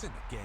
to the game.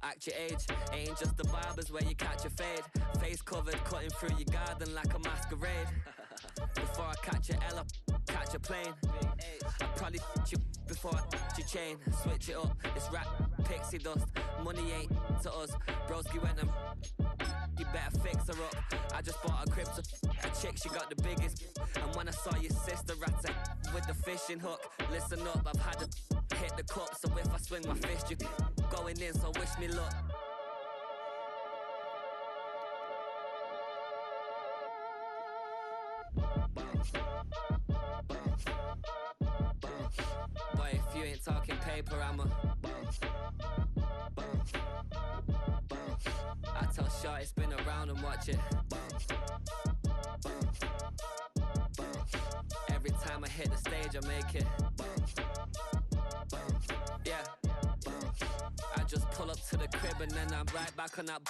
Act your age, ain't just the barbers where you catch a fade. Face covered, cutting through your garden like a masquerade. Before I catch a L up, catch a plane. I probably you before I your chain. Switch it up, it's rap, pixie dust. Money ain't to us. Broski went and you better fix her up. I just bought a crib to a chick, she got the biggest. And when I saw your sister rat with the fishing hook, listen up, I've had to hit the cup. So if I swing my fist, you going in, so wish me luck. Bounce, bounce, bounce. Boy, if you ain't talking paper, I'm a bounce, bounce, bounce. I tell Shorty spin around and watch it bounce, bounce, bounce. Every time I hit the stage, I make it bounce, bounce. Yeah, bounce. I just pull up to the crib and then I'm right back on that.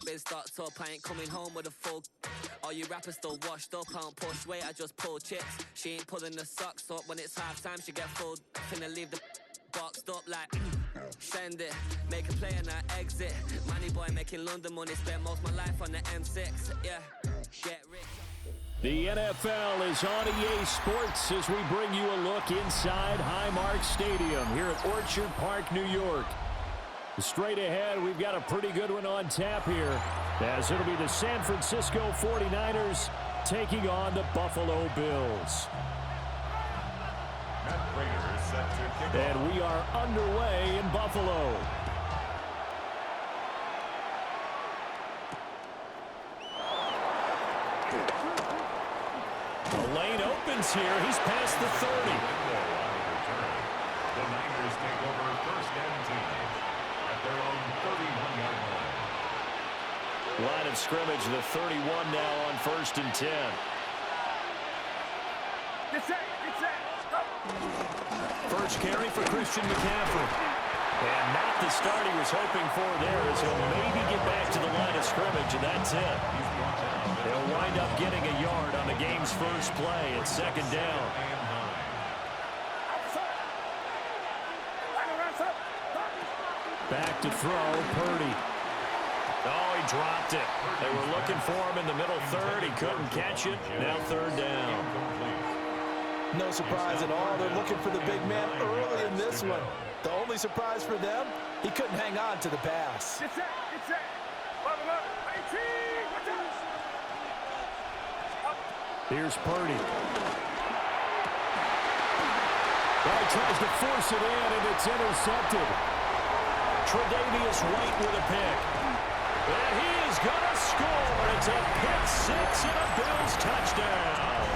Been stocked up, I ain't coming home with a full. All you rappers still washed up, I don't push weight, I just pull chips. She ain't pulling the socks up when it's half time, she get full. Finna leave the boxed up like send it, make a play and I exit. Money boy making London money, spent most of my life on the M6. Yeah, get rich. The NFL is on EA Sports as we bring you a look inside Highmark Stadium here at Orchard Park, New York. Straight ahead, we've got a pretty good one on tap here, as it'll be the San Francisco 49ers taking on the Buffalo Bills. And we are underway in Buffalo. The lane opens here. He's past the 30. The Niners take over first and 10 at their own 31-yard line. Line of scrimmage, the 31 now on first and 10. Get set, get set. First carry for Christian McCaffrey. And not the start he was hoping for there, as he'll maybe get back to the line of scrimmage, and that's it. They'll wind up getting a yard on the game's first play. It's second down. Back to throw, Purdy. Oh, he dropped it. They were looking for him in the middle third. He couldn't catch it. Now third down. No surprise at all. They're looking for the big man early in this one. The only surprise for them, he couldn't hang on to the pass. Get set, get set. Bubble up, 18, watch out. Here's Purdy. Well, he tries to force it in, and it's intercepted. Tre'Davious White with a pick. And he is going to score. It's a pick six and a Bills touchdown.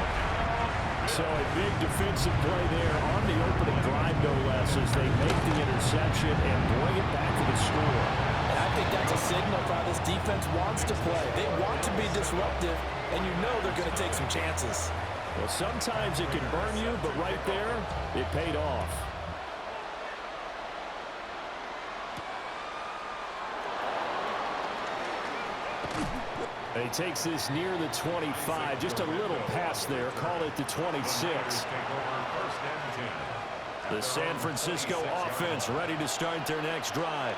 So a big defensive play there on the opening drive, no less, as they make the interception and bring it back to the score. And I think that's a signal of how this defense wants to play. They want to be disruptive, and you know they're going to take some chances. Well, sometimes it can burn you, but right there, it paid off. And he takes this near the 25. Just a little pass there. Call it the 26. The San Francisco offense ready to start their next drive.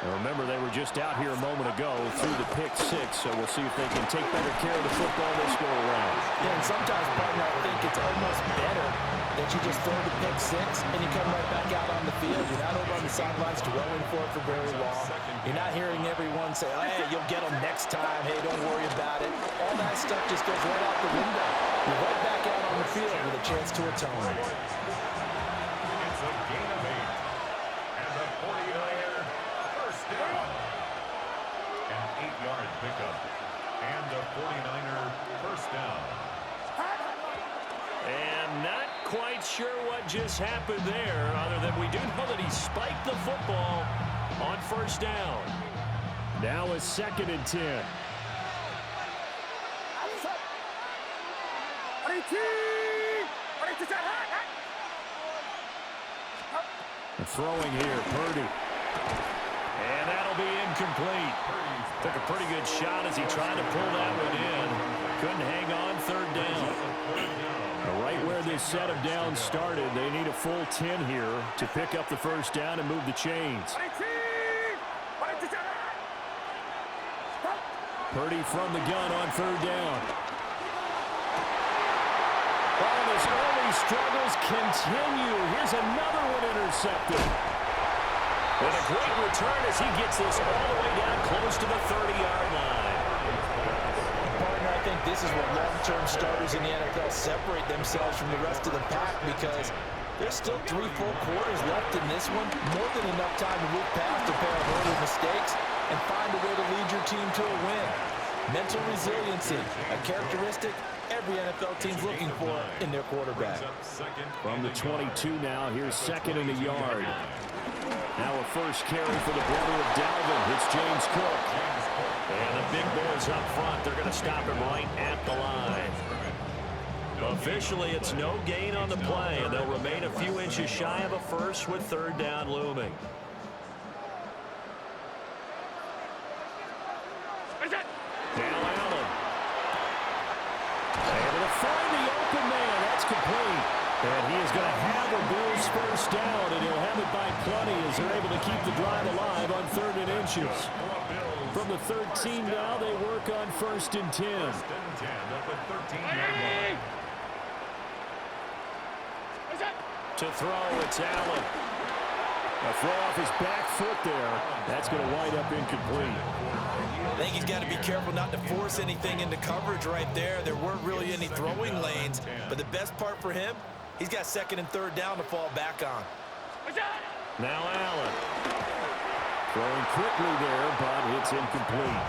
And remember, they were just out here a moment ago through the pick six, so we'll see if they can take better care of the football this go around. Yeah, and sometimes, partner, I think it's almost better that you just throw the pick six and you come right back out on the field. You're not over on the sidelines throwing for it for very long. You're not hearing everyone say, oh, hey, you'll get them next time. Hey, don't worry about it. All that stuff just goes right out the window. You're right back out on the field with a chance to atone. It's a gain of 8. And the 49er first down. An 8-yard pickup. And the 49er first down. And not quite sure what just happened there, other than we do know that he spiked the football on first down. Now a 2nd and 10. Throwing here, Purdy. And that'll be incomplete. Took a pretty good shot as he tried to pull that one in. Couldn't hang on, 3rd down. Right where this set of downs started, they need a full 10 here to pick up the first down and move the chains. Purdy from the gun on 3rd down. And his early struggles continue. Here's another one intercepted. And a great return as he gets this all the way down close to the 30-yard line. Partner, I think this is where long-term starters in the NFL separate themselves from the rest of the pack, because there's still 3 full quarters left in this one. More than enough time to move past a pair of early mistakes and find a way to lead your team to a win. Mental resiliency, a characteristic every NFL team's looking for in their quarterback. From the 22 now, here's 2nd and a yard. Now a first carry for the brother of Dalvin. It's James Cook. And the big boys up front, they're going to stop him right at the line. Officially, it's no gain on the play, and they'll remain a few inches shy of a first with 3rd down looming. Now Allen. Able to find the open man. That's complete. And he is going to have a Bills first down, and he'll have it by plenty as they're able to keep the drive alive on 3rd and inches. From the 13 now, they work on 1st and 10. To throw, it's Allen. A throw off his back foot there. That's going to wind up incomplete. I think he's got to be careful not to force anything into coverage right there. There weren't really any throwing lanes, but the best part for him, he's got 2nd and 3rd down to fall back on. Now Allen. Throwing quickly there, but it's incomplete.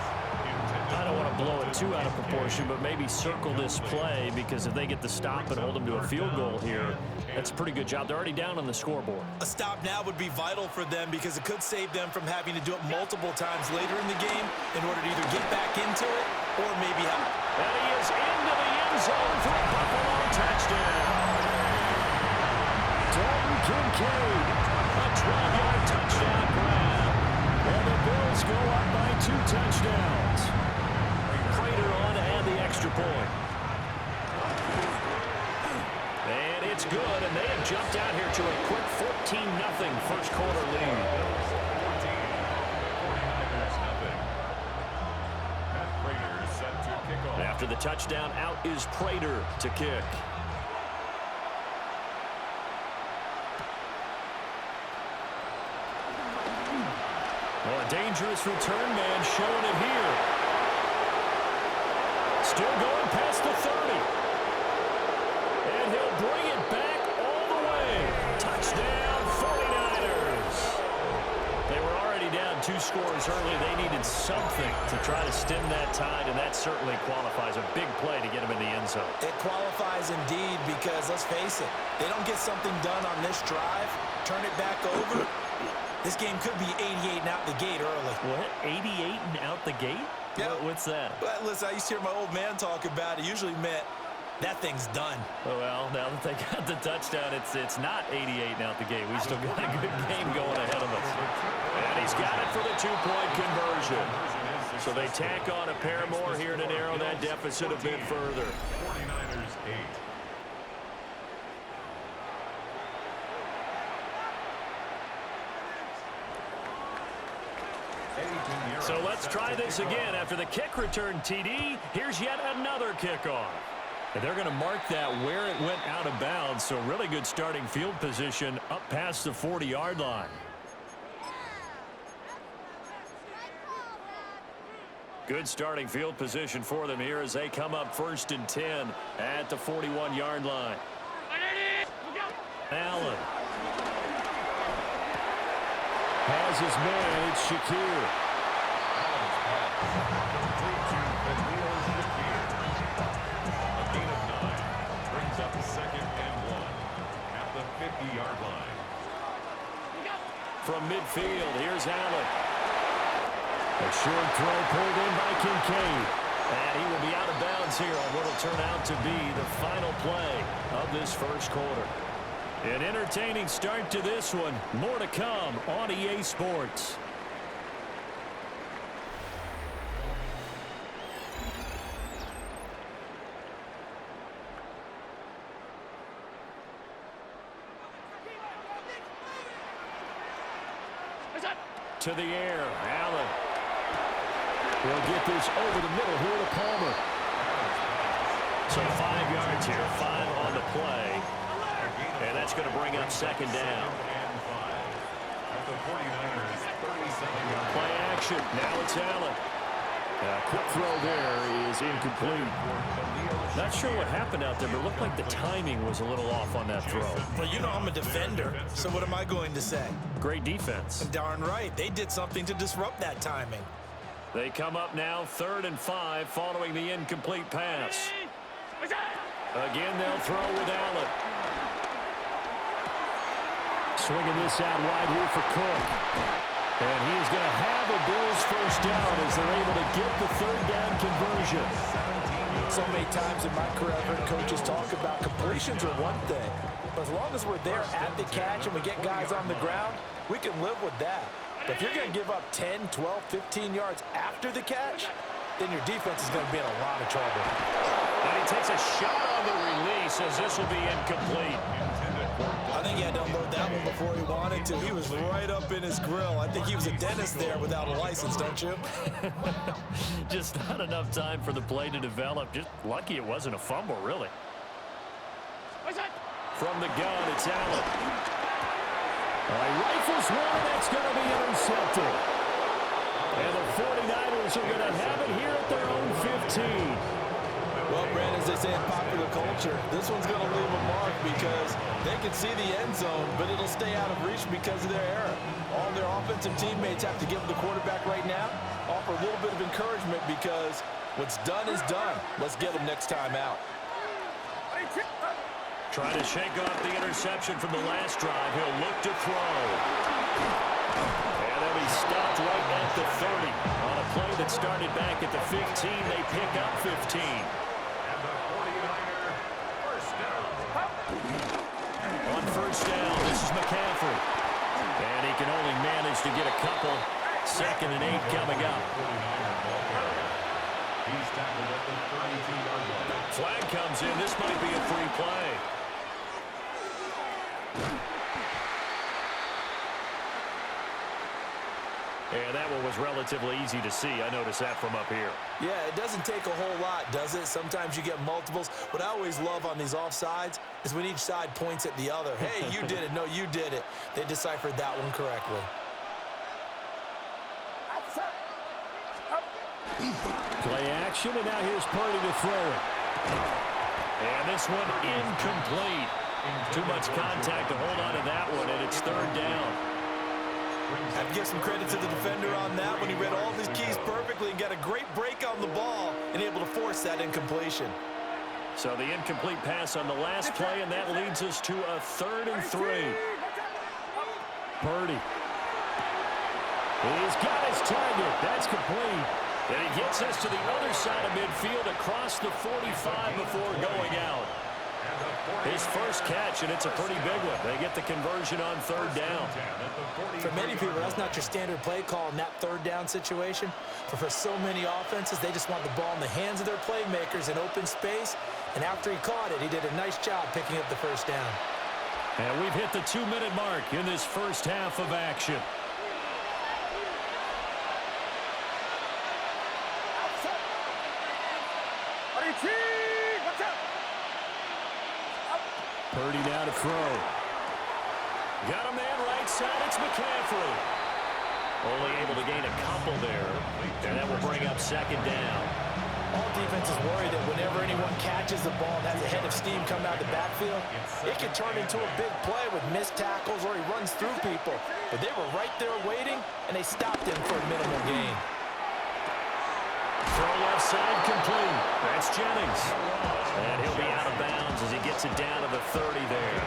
I don't want to blow it too out of proportion, but maybe circle this play, because if they get the stop and hold them to a field goal here, that's a pretty good job. They're already down on the scoreboard. A stop now would be vital for them, because it could save them from having to do it multiple times later in the game in order to either get back into it or maybe have... And he is into the end zone for a Buffalo touchdown. Dalton Kincaid, a 12-yard touchdown grab. And the Bills go up by 2 touchdowns. Prater on to add the extra point. And it's good, and they have jumped out here to a quick 14-0 first quarter lead. After the touchdown, out is Prater to kick. Well, a dangerous return man showing it here. Still going past the 30. And he'll bring it back all the way swing. Touchdown, 49ers. They were already down 2 scores early. They needed something to try to stem that tide, and that certainly qualifies. A big play to get them in the end zone. It qualifies indeed because, let's face it, they don't get something done on this drive, turn it back over, this game could be 88 and out the gate early. What? 88 and out the gate? Yeah. What's that? Well, listen, I used to hear my old man talk about it. Usually meant that thing's done. Well, now that they got the touchdown, it's not 88 and out the gate. We still got a good game going ahead of us. And he's got it for the 2-point conversion. So they tack on a pair more here to narrow that deficit a bit further. 49ers 8. So let's try this again. After the kick return TD, here's yet another kickoff. And they're going to mark that where it went out of bounds. So really good starting field position up past the 40-yard line. Good starting field position for them here as they come up 1st and 10 at the 41-yard line. Allen has his man. It's Shakir. From midfield, here's Allen. A short throw pulled in by Kincaid. And he will be out of bounds here on what will turn out to be the final play of this first quarter. An entertaining start to this one. More to come on EA Sports. To the air, Allen will get this over the middle here to Palmer. So 5 yards here, 5 on the play. And that's going to bring up 2nd down. Play action, now it's Allen. Quick throw there is incomplete. Not sure what happened out there, but it looked like the timing was a little off on that throw. Well, you know I'm a defender, so what am I going to say? Great defense. Darn right. They did something to disrupt that timing. They come up now 3rd and 5 following the incomplete pass. Again, they'll throw with Allen. Swinging this out wide here for Cook. And he's going to have a Bills first down as they're able to get the 3rd down conversion. So many times in my career, I've heard coaches talk about completions are one thing. But as long as we're there at the catch and we get guys on the ground, we can live with that. But if you're going to give up 10, 12, 15 yards after the catch, then your defense is going to be in a lot of trouble. And he takes a shot on the release as this will be incomplete. I think he had to unload that one before he wanted to. He was right up in his grill. I think he was a dentist there without a license, don't you? Just not enough time for the play to develop. Just lucky it wasn't a fumble, really. From the gun, it's Allen. Rifles one, that's going to be intercepted. And the 49ers are going to have it here at their own 15. Well, Brandon, as they say in popular culture, this one's going to leave a mark because they can see the end zone, but it'll stay out of reach because of their error. All their offensive teammates have to give the quarterback right now, offer a little bit of encouragement because what's done is done. Let's get them next time out. Trying to shake off the interception from the last drive. He'll look to throw. And then he stopped right at the 30. On a play that started back at the 15, they pick up 15. And the 49er first down. On first down, this is McCaffrey. And he can only manage to get a couple. 2nd and 8 coming up. He's tackled at the 32-yard line. Flag comes in. This might be a free play. And that one was relatively easy to see. I noticed that from up here. Yeah, it doesn't take a whole lot, does it? Sometimes you get multiples. What I always love on these offsides is when each side points at the other. Hey, you did it. No, you did it. They deciphered that one correctly. Play action, and now here's Purdy to throw it. And this one incomplete. Too much contact to hold on to that one, and it's third down. I have to give some credit to the defender on that one. He read all of his keys perfectly and got a great break on the ball and able to force that incompletion. So the incomplete pass on the last play, and that leads us to a 3rd and 3. Purdy. He's got his target. That's complete. And he gets us to the other side of midfield across the 45 before going out. His first catch, and it's a pretty big one. They get the conversion on 3rd down. For many people, that's not your standard play call in that 3rd down situation. But for so many offenses, they just want the ball in the hands of their playmakers in open space. And after he caught it, he did a nice job picking up the first down. And we've hit the 2-minute mark in this first half of action. Purdy now to throw. Got a man right side. It's McCaffrey. Only able to gain a couple there. And that will bring up 2nd down. All defenses worry that whenever anyone catches the ball and has a head of steam coming out of the backfield, it can turn into a big play with missed tackles or he runs through people. But they were right there waiting, and they stopped him for a minimal gain. Throw left side complete. That's Jennings. And he'll be out of bounds as he gets it down to the 30 there.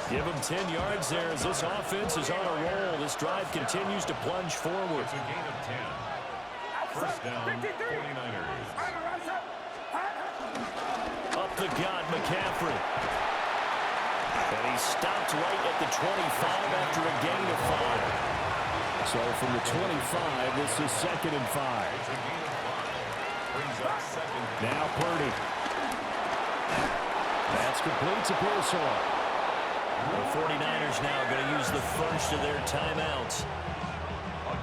Give him 10 yards there as this offense is on a roll. This drive continues to plunge forward. It's a gain of 10. First down, 49ers. Up the gut, McCaffrey. And he stopped right at the 25 after a gain of 5. So from the 25, this is 2nd and 5. It's a gain of 5. Brings up 2nd. Now Purdy. That's complete to Pearsall. The 49ers now going to use the first of their timeouts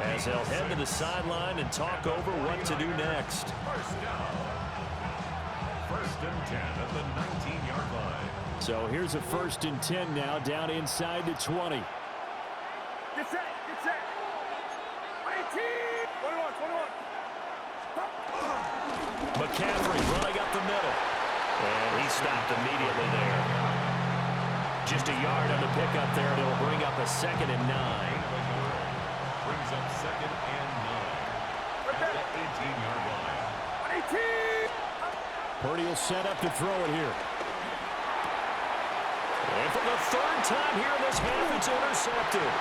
as they'll head to the sideline and talk over what to do next. First down. 1st and 10 at the 19-yard line. So here's a 1st and 10 now down inside the 20. Get set, get set. 19, 21, 21. McCaffrey running up the middle. And he stopped immediately there. Just a yard on the pickup there, and it'll bring up a 2nd and 9. Brings up 2nd and 9 at the 18-yard line. 18. Purdy will set up to throw it here. And for the 3rd time here in this half, it's intercepted.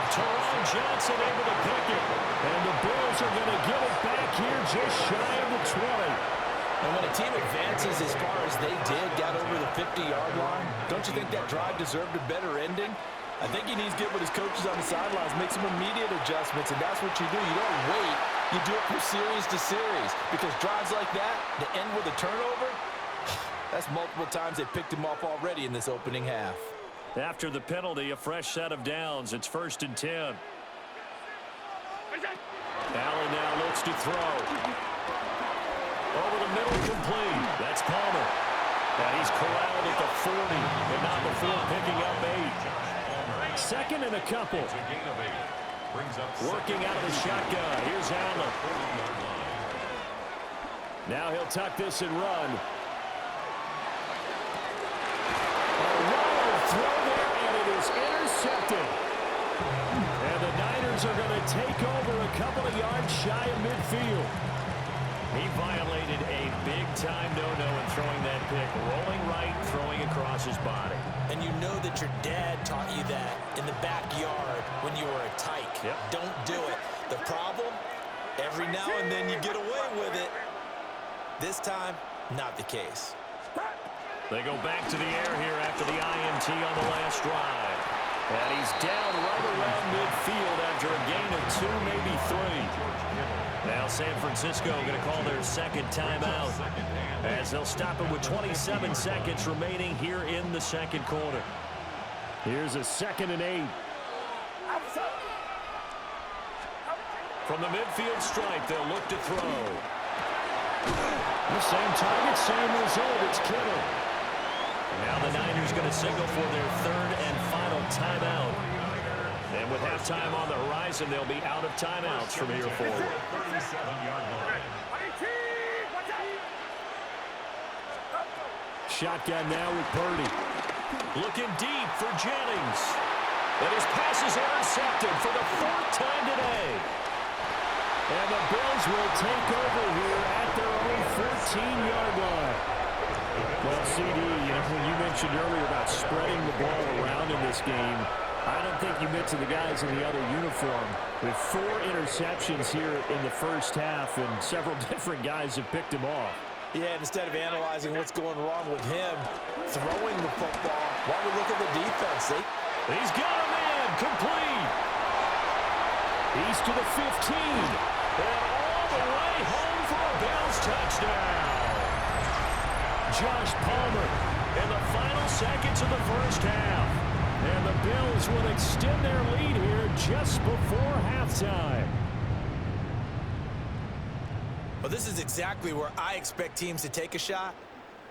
Teron Johnson able to pick it. And the Bills are going to get it back here just shy of the 20. And when a team advances as far as they did, got over the 50-yard line, don't you think that drive deserved a better ending? I think he needs to get with his coaches on the sidelines, make some immediate adjustments, and that's what you do. You don't wait. You do it from series to series, because drives like that, to end with a turnover, that's multiple times they picked him off already in this opening half. After the penalty, a fresh set of downs. It's 1st and 10. Allen now looks to throw. Over the middle, complete. That's Palmer. And he's corralled at the 40, but not before picking up 8. 2nd and a couple. It's a gain of 8. Brings up Working out of the shotgun. Here's Allen. Now he'll tuck this and run. A wild throw there, and it is intercepted. And the Niners are going to take over a couple of yards shy of midfield. He violated a big-time no-no in throwing that pick. Rolling right, throwing across his body. And you know that your dad taught you that in the backyard when you were a tyke. Yep. Don't do it. The problem, every now and then you get away with it. This time, not the case. They go back to the air here after the INT on the last drive. And he's down right around midfield after a gain of 2, maybe 3. Now San Francisco going to call their 2nd timeout as they'll stop it with 27 seconds remaining here in the 2nd quarter. Here's a 2nd and 8. From the midfield stripe, they'll look to throw. The same target, same result. It's Kittle. Now the Niners going to signal for their 3rd and final timeout. And with halftime on the horizon, they'll be out of timeouts from here forward. 37-yard line. shotgun now with Purdy. Looking deep for Jennings. And his pass is intercepted for the 4th time today. And the Bills will take over here at their own 14-yard line. Well, CD, when you mentioned earlier about spreading the ball around in this game, I don't think you meant to the guys in the other uniform. With 4 interceptions here in the first half, and several different guys have picked him off. Yeah, instead of analyzing what's going wrong with him, throwing the football, why don't we look at the defense? He's got a man, complete. He's to the 15. And all the way home for a Bills touchdown. Josh Palmer in the final seconds of the first half. And the Bills will extend their lead here just before halftime. Well, this is exactly where I expect teams to take a shot.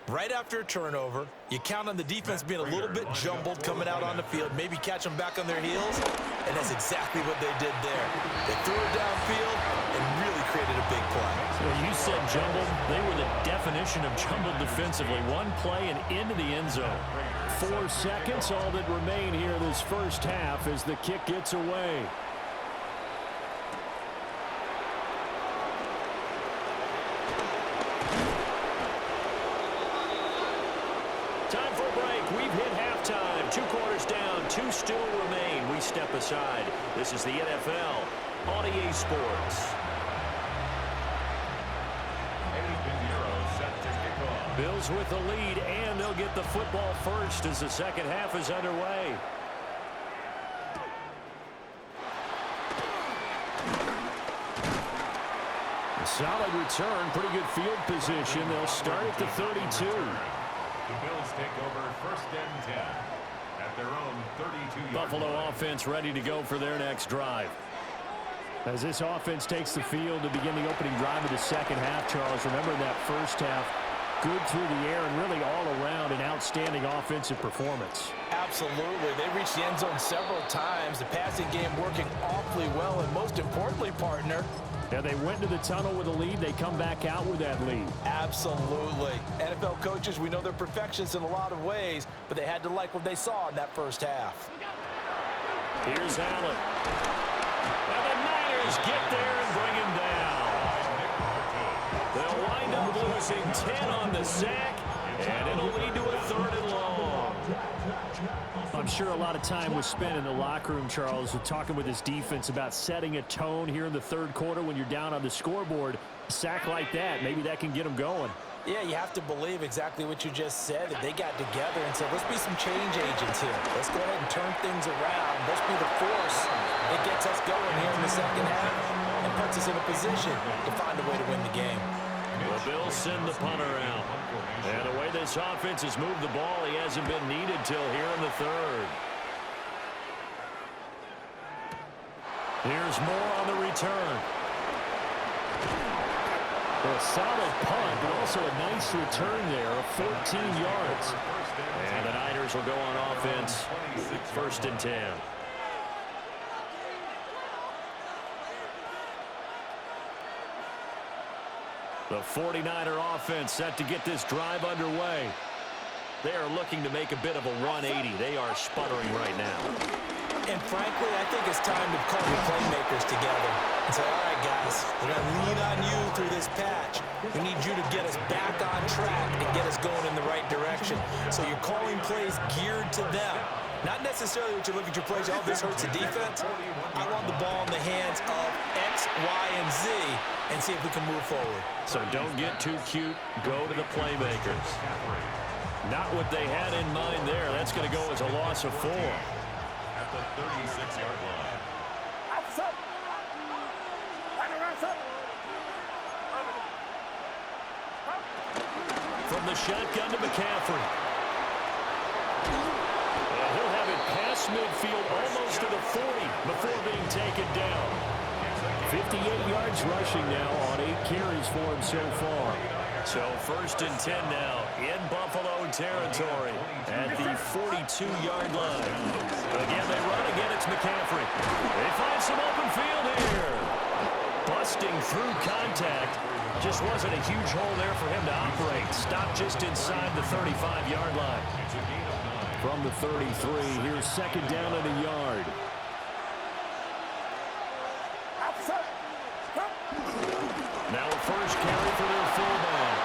Right after a turnover, you count on the defense being a little bit jumbled coming out on the field, maybe catch them back on their heels, and that's exactly what they did there. They threw it downfield and really created a big play. Well, you said jumbled. They were the definition of jumbled defensively. One play and into the end zone. 4 seconds, all that remain here this first half as the kick gets away. Time for a break. We've hit halftime. 2 quarters down, 2 still remain. We step aside. This is the NFL on EA Sports. Bills with the lead, and they'll get the football first as the second half is underway. A solid return, pretty good field position. They'll start at the 32. The Bills take over 1st and 10 at their own 32-yard Buffalo line. offense ready to go for their next drive. As this offense takes the field to begin the opening drive of the second half, Charles, remember in that first half, good through the air and really all around an outstanding offensive performance. Absolutely. They reached the end zone several times. The passing game working awfully well, and most importantly, partner, Yeah, they went to the tunnel with a lead. They come back out with that lead. absolutely. NFL coaches, we know they're perfectionists in a lot of ways, but they had to like what they saw in that first half. Here's Allen. And the Niners get there and bring him down. They'll wind up losing 10 on the sack, and it'll lead to a 3rd and long. I'm sure a lot of time was spent in the locker room, Charles, talking with his defense about setting a tone here in the 3rd quarter when you're down on the scoreboard. A sack like that, maybe that can get them going. Yeah, you have to believe exactly what you just said, that they got together and said, let's be some change agents here. Let's go ahead and turn things around. Let's be the force that gets us going here in the second half and puts us in a position to find a way to win the game. The Bills send the punter out. And the way this offense has moved the ball, he hasn't been needed till here in the 3rd. Here's more on the return. A solid punt, but also a nice return there of 14 yards. And the Niners will go on offense. 1st and 10. The 49er offense set to get this drive underway. They are looking to make a bit of a 180. They are sputtering right now. And frankly, I think it's time to call your playmakers together and say, all right, guys, we're going to lean on you through this patch. We need you to get us back on track and get us going in the right direction. So you're calling plays geared to them. Not necessarily what you look at your plays, oh, this hurts the defense. I want the ball in the hands of X, Y, and Z and see if we can move forward. So don't get too cute. Go to the playmakers. Not what they had in mind there. That's going to go as a loss of 4. At the 36-yard line. From the shotgun to McCaffrey. And he'll have it past midfield almost to the 40 before being taken down. 58 yards rushing now on 8 carries for him so far. So 1st and 10 now in Buffalo territory at the 42-yard line. Again, they run. Again, it's McCaffrey. They find some open field here. Busting through contact. Just wasn't a huge hole there for him to operate. Stopped just inside the 35-yard line. From the 33, here's second down and a yard. Now a first carry for their fullback.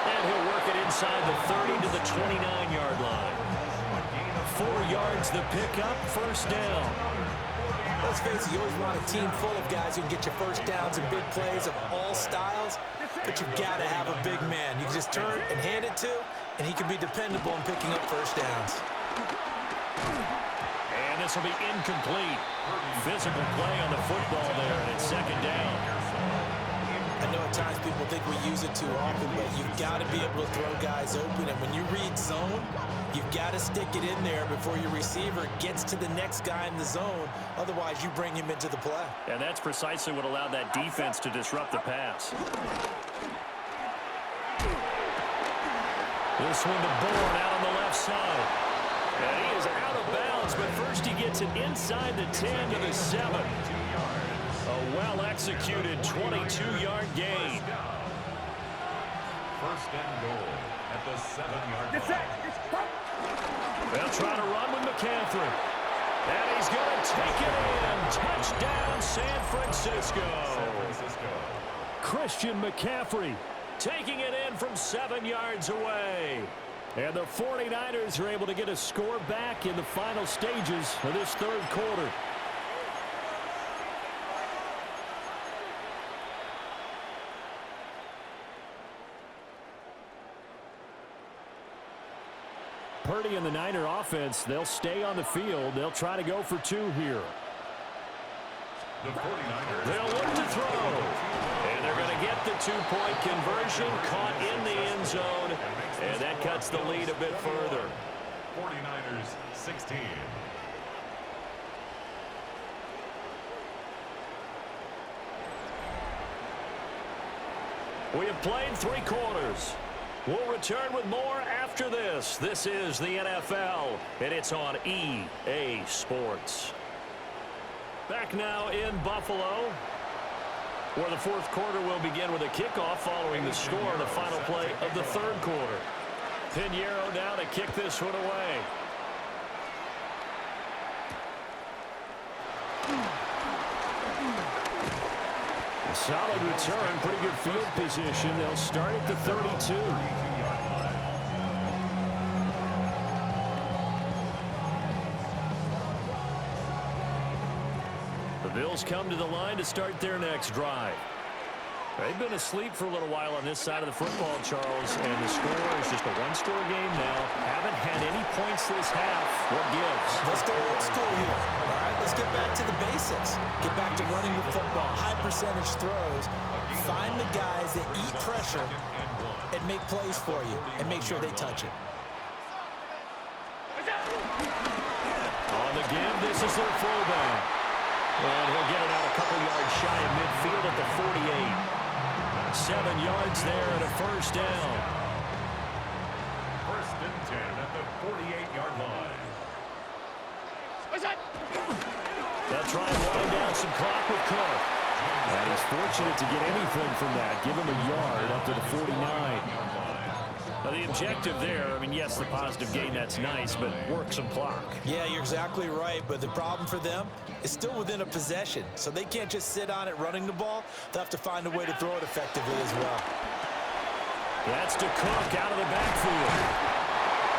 And he'll work it inside the 30 to the 29-yard line. 4 yards the pickup, first down. Let's face it, you always want a team full of guys who can get you first downs and big plays of all styles, but you've got to have a big man. You can just turn and hand it to, and he can be dependable in picking up first downs. And this will be incomplete. Physical play on the football there, and it's second down. I know at times people think we use it too often, but you've got to be able to throw guys open. And when you read zone, you've got to stick it in there before your receiver gets to the next guy in the zone. Otherwise, you bring him into the play. And that's precisely what allowed that defense to disrupt the pass. This one to Bourne out on the left side. And he is out of bounds, but first he gets it inside the 10 to the 7. A well-executed 22-yard gain. First and goal at the 7-yard line. They'll try to run with McCaffrey. And he's going to take it in. Touchdown, San Francisco. Christian McCaffrey taking it in from 7 yards away. And the 49ers are able to get a score back in the final stages of this third quarter. Purdy and the Niner offense, they'll stay on the field. They'll try to go for 2 here. The 49ers. They'll look to throw. And they're going to get the 2-point conversion, caught in the end zone. And that cuts the lead a bit further. 49ers 16. We have played 3 quarters. We'll return with more after this. This is the NFL, and it's on EA Sports. Back now in Buffalo, where the fourth quarter will begin with a kickoff following the score on the final play of the third quarter. Pinheiro now to kick this one away. A solid return, pretty good field position. They'll start at the 32. The Bills come to the line to start their next drive. They've been asleep for a little while on this side of the football, Charles, and the score is just a one-score game now. Haven't had any points this half. What gives? Let's go old school here. All right, let's get back to the basics. Get back to running the football, high percentage throws. Find the guys that eat pressure and make plays for you and make sure they touch it. On the give, this is their fullback. And he'll get it out a couple yards shy of midfield at the 48. 7 yards there and a first down. First and 10 at the 48-yard line. They'll try and wind down some clock with Cook. And he's fortunate to get anything from that. Give him a yard up to the 49. Now the objective there, I mean, yes, the positive gain, that's nice, but work some clock. Yeah, you're exactly right, but the problem for them is still within a possession, so they can't just sit on it running the ball. They'll have to find a way to throw it effectively as well. That's to Cook out of the backfield.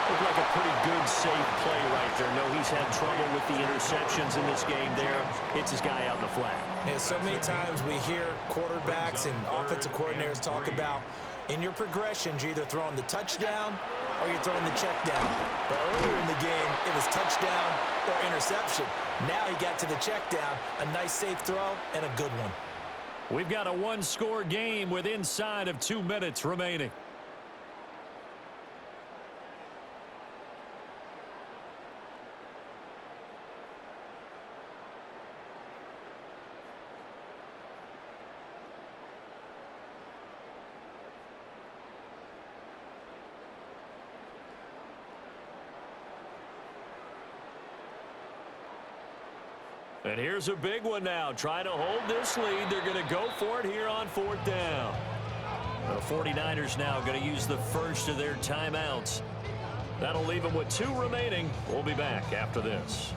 Looked like a pretty good, safe play right there. No, he's had trouble with the interceptions in this game there. Hits his guy out in the flat. And so many times we hear quarterbacks and offensive coordinators talk about in your progressions, you're either throwing the touchdown or you're throwing the check down. But earlier in the game, it was touchdown or interception. Now he got to the check down, a nice safe throw, and a good one. We've got a one-score game with inside of 2 minutes remaining. And here's a big one now. Trying to hold this lead. They're going to go for it here on fourth down. The 49ers now going to use the first of their timeouts. That'll leave them with 2 remaining. We'll be back after this.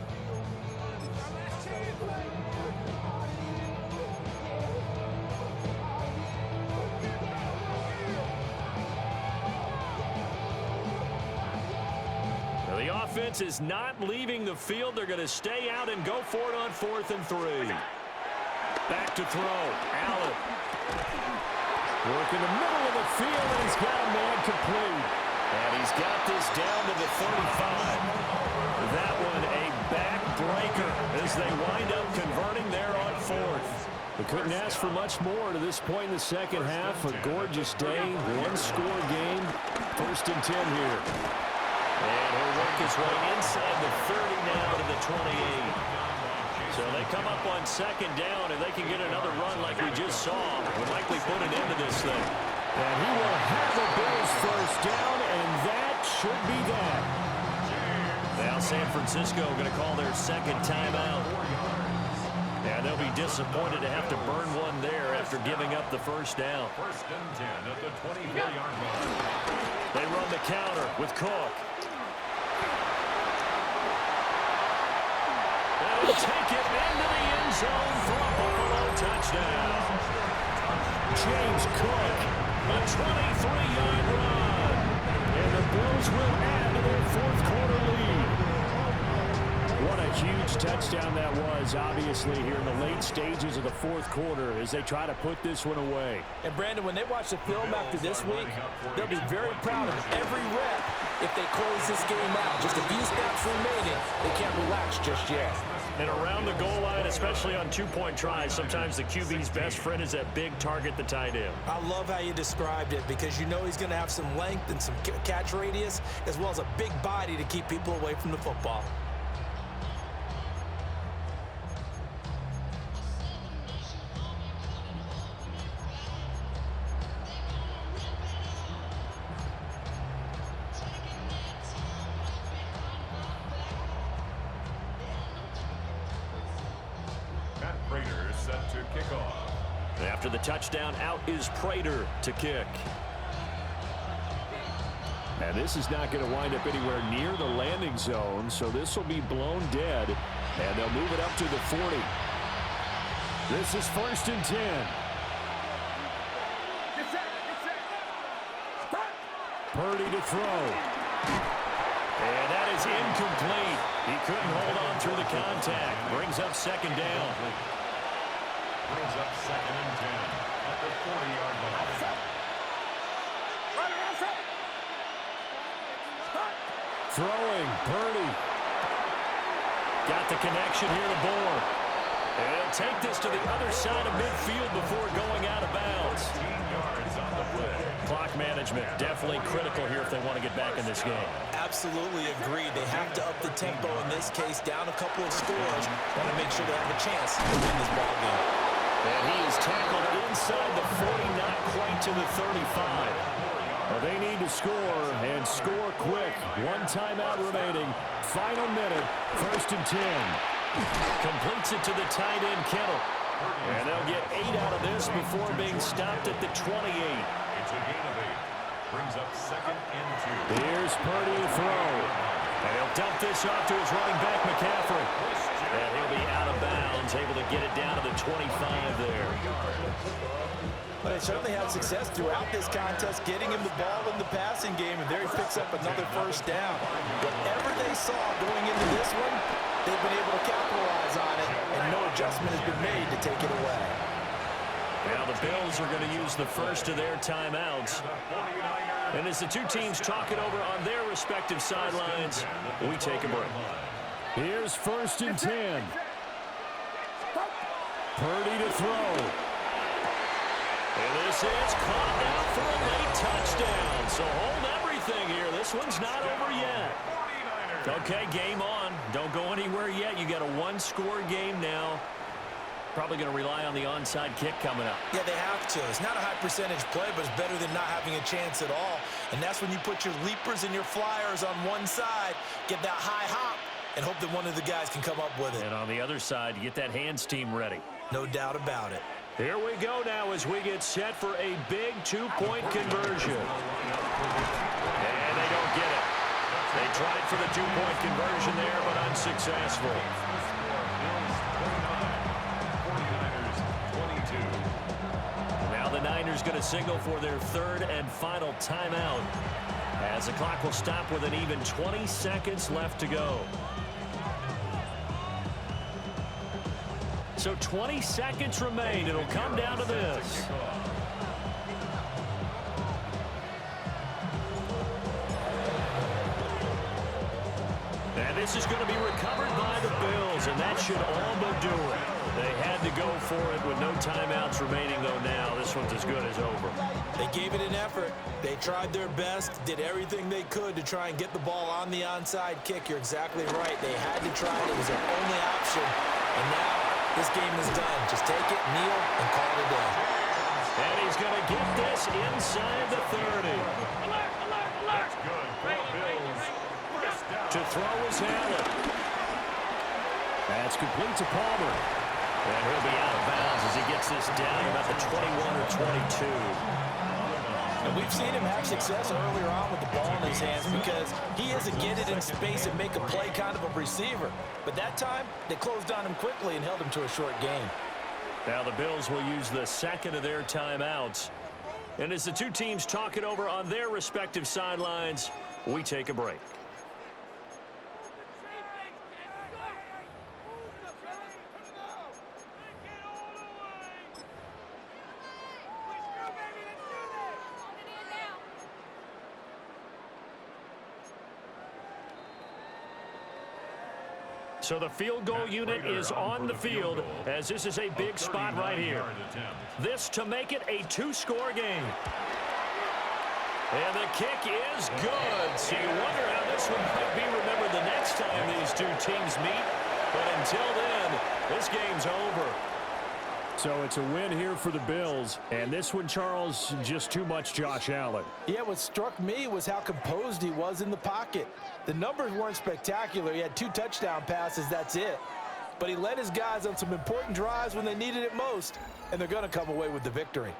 The offense is not leaving the field. They're going to stay out and go for it on 4th and 3. Back to throw. Allen. Work in the middle of the field, and he's got a man complete. And he's got this down to the 35. That one a backbreaker as they wind up converting there on 4th. We couldn't ask for much more to this point in the second half. A gorgeous day, 1-score game. 1st and 10 here. And he'll work his way inside the 30 now to the 28. So they come up on 2nd down, and they can get another run like we just saw. Will likely put an end to this thing. And he will have the Bills first down, and that should be that. Now San Francisco going to call their 2nd timeout. And they'll be disappointed to have to burn one there after giving up the first down. 1st and 10 at the 24-yard line. They run the counter with Cook. They'll take it into the end zone for a Buffalo touchdown. James Cook, a 23-yard run. And the Bills will add to their 4th quarter lead. What a huge touchdown that was, obviously, here in the late stages of the 4th quarter as they try to put this one away. And, Brandon, when they watch the film after this week, they'll be very proud of every rep if they close this game out. Just a few snaps remaining. They can't relax just yet. And around the goal line, especially on 2-point tries, sometimes the QB's best friend is that big target, the tight end. I love how you described it because you know he's going to have some length and some catch radius as well as a big body to keep people away from the football. Set to kick off. After the touchdown, out is Prater to kick. And this is not going to wind up anywhere near the landing zone, so this will be blown dead, and they'll move it up to the 40. This is 1st and 10. Purdy to throw. And that is incomplete. He couldn't hold on through the contact. Brings up 2nd down. Brings up 2nd and 10 at the 40-yard line. Throwing, Purdy. Got the connection here to Bourne. And he'll take this to the other side of midfield before going out of bounds. 15 yards on the play. Clock management, definitely critical here if they want to get back in this game. Absolutely agreed. They have to up the tempo in this case, down a couple of scores. Want to make sure they have a chance to win this ball game. And he is tackled inside the 40, not quite to the 35. Well, they need to score, and score quick. 1 timeout remaining. Final minute, 1st and 10. Completes it to the tight end, Kittle. And they'll get 8 out of this before being stopped at the 28. It's a gain of 8. Brings up 2nd and 2. Here's Purdy to throw. And he'll dump this off to his running back, McCaffrey. And he'll be out of bounds, able to get it down to the 25 there. But they certainly had success throughout this contest, getting him the ball in the passing game, and there he picks up another 1st down. Whatever they saw going into this one, they've been able to capitalize on it, and no adjustment has been made to take it away. Now the Bills are going to use the first of their timeouts. And as the two teams talk it over on their respective sidelines, we take a break. Here's 1st and 10. Purdy to throw. And this is caught down for a late touchdown. So hold everything here. This one's not over yet. Okay, game on. Don't go anywhere yet. You got a 1-score game now. Probably going to rely on the onside kick coming up. Yeah, they have to. It's not a high percentage play, but it's better than not having a chance at all. And that's when you put your leapers and your flyers on one side, get that high hop, and hope that one of the guys can come up with it. And on the other side, you get that hands team ready. No doubt about it. Here we go now as we get set for a big two-point conversion. And they don't get it. They tried for the two-point conversion there, but unsuccessful. Now the Niners going to signal for their third and final timeout, as the clock will stop with an even 20 seconds left to go. So 20 seconds remain. It'll come down to this. And this is going to be recovered by the Bills, and that should all but do it. They had to go for it with no timeouts remaining, though. Now this one's as good as over. They gave it an effort. They tried their best, did everything they could to try and get the ball on the onside kick. You're exactly right. They had to try it. It was their only option. And now this game is done. Just take it, kneel, and call it a day. And he's going to get this inside the 30. That's good for the Bills. First down. To throw is Allen. That's complete to Palmer. And he'll be out of bounds as he gets this down about the 21 or 22. And we've seen him have success earlier on with the ball in his hands because he is a get it in space and make a play kind of a receiver. But that time, they closed on him quickly and held him to a short gain. Now the Bills will use the second of their timeouts. And as the two teams talk it over on their respective sidelines, we take a break. So the field goal unit is on the field as this is a big spot right here. This to make it a two-score game. And the kick is good. So you wonder how this one might be remembered the next time these two teams meet. But until then, this game's over. So it's a win here for the Bills. And this one, Charles, just too much Josh Allen. Yeah, what struck me was how composed he was in the pocket. The numbers weren't spectacular. He had 2 touchdown passes, that's it. But he led his guys on some important drives when they needed it most. And they're going to come away with the victory.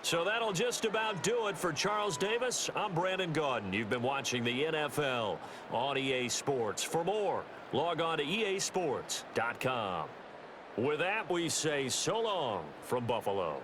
So that'll just about do it for Charles Davis. I'm Brandon Gaudin. You've been watching the NFL on EA Sports. For more, log on to easports.com. With that, we say so long from Buffalo.